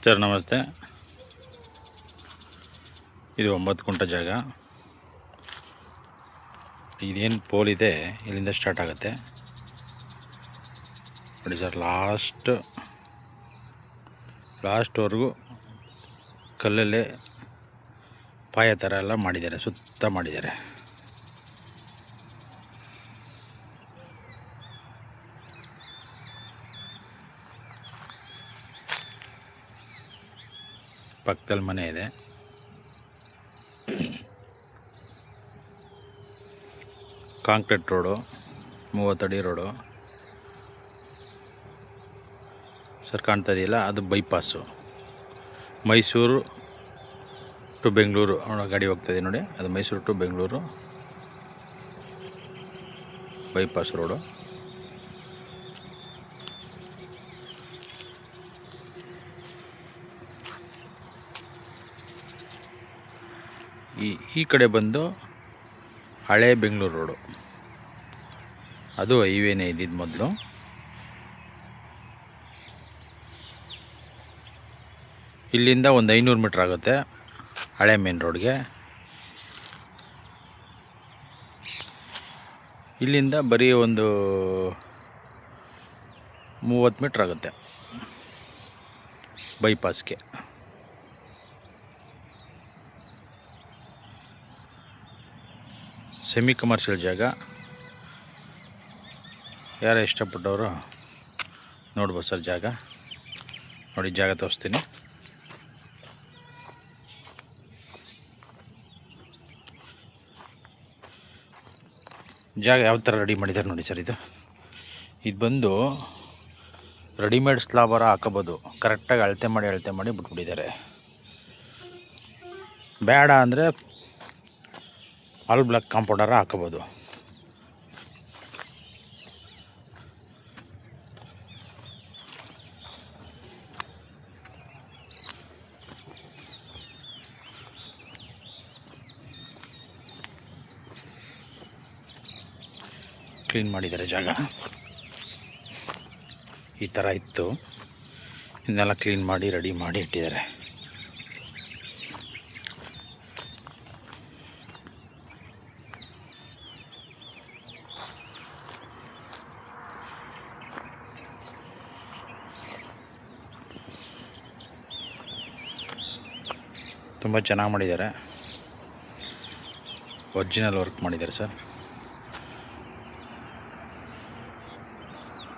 Sir ನಮಸ್ತೆ. ಇದು 9 ಗುಂಟೆ ಜಾಗ. ಇದೇನು ಪೋಲ್ ಇದೆ ಇಲ್ಲಿಂದ ಸ್ಟಾರ್ಟ್ ಆಗುತ್ತೆ ನೋಡಿ ಸರ್. ಲಾಸ್ಟ್ವರೆಗೂ ಕಲ್ಲಲ್ಲೇ ಪಾಯ ಥರ ಎಲ್ಲ ಮಾಡಿದ್ದಾರೆ, ಸುತ್ತ ಮಾಡಿದ್ದಾರೆ. ಪಕ್ಕದಲ್ಲಿ ಮನೆ ಇದೆ. ಕಾಂಕ್ರೀಟ್ ರೋಡು, 30 ಅಡಿ ರೋಡು ಸರ್. ಕಾಣ್ತಾ ಇದೆಯಲ್ಲ, ಅದು ಬೈಪಾಸು. ಮೈಸೂರು ಟು ಬೆಂಗಳೂರು ಗಾಡಿ ಹೋಗ್ತಾಯಿದೆ ನೋಡಿ. ಅದು Mysuru to Bengaluru bypass road. ಈ ಕಡೆ ಬಂದು ಹಳೆ ಬೆಂಗಳೂರು ರೋಡು, ಅದು ಹೈವೇನೇ ಇದ್ದಿದ್ದು ಮೊದಲು. ಇಲ್ಲಿಂದ ಒಂದು 500 ಮೀಟ್ರ್ ಆಗುತ್ತೆ ಹಳೆ ಮೇನ್ ರೋಡ್ಗೆ. ಇಲ್ಲಿಂದ ಬರೀ ಒಂದು 30 ಮೀಟ್ರ್ ಆಗುತ್ತೆ ಬೈಪಾಸ್ಗೆ. ಸೆಮಿ ಕಮರ್ಷಿಯಲ್ ಜಾಗ. ಯಾರು ಇಷ್ಟಪಟ್ಟವರು ನೋಡ್ಬೋದು ಸರ್ ಜಾಗ. ನೋಡಿ, ಜಾಗ ತೋರಿಸ್ತೀನಿ. ಜಾಗ ಯಾವ ಥರ ರೆಡಿ ಮಾಡಿದ್ದಾರೆ ನೋಡಿ ಸರ್. ಇದು ಬಂದು ರೆಡಿಮೇಡ್ ಸ್ಲಾಬರ ಹಾಕೋಬೋದು. ಕರೆಕ್ಟಾಗಿ ಅಳತೆ ಮಾಡಿ ಬಿಟ್ಬಿಟ್ಟಿದ್ದಾರೆ. ಬೇಡ ಅಂದರೆ ಆಲ್ ಬ್ಲಾಕ್ ಕಾಂಪೌಂಡರ ಹಾಕೋಬೋದು. ಕ್ಲೀನ್ ಮಾಡಿದ್ದಾರೆ ಜಾಗ. ಈ ಥರ ಇತ್ತು, ಇದನ್ನೆಲ್ಲ ಕ್ಲೀನ್ ಮಾಡಿ ರೆಡಿ ಮಾಡಿ ಇಟ್ಟಿದ್ದಾರೆ. ತುಂಬ ಚೆನ್ನಾಗಿ ಮಾಡಿದ್ದಾರೆ. ಒರಿಜಿನಲ್ ವರ್ಕ್ ಮಾಡಿದ್ದಾರೆ ಸರ್.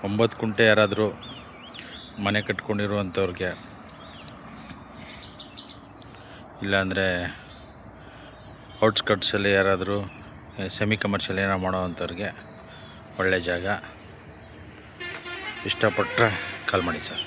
9 ಗುಂಟೆ ಯಾರಾದರೂ ಮನೆ ಕಟ್ಕೊಂಡಿರುವಂಥವ್ರಿಗೆ, ಇಲ್ಲಾಂದರೆ ಔಟ್ಸ್ಕಟ್ಸಲ್ಲಿ ಯಾರಾದರೂ ಸೆಮಿ ಕಮರ್ಷಿಯಲ್ ಏನೋ ಮಾಡೋವಂಥವ್ರಿಗೆ ಒಳ್ಳೆ ಜಾಗ. ಇಷ್ಟಪಟ್ಟರೆ ಕಾಲ್ ಮಾಡಿ ಸರ್.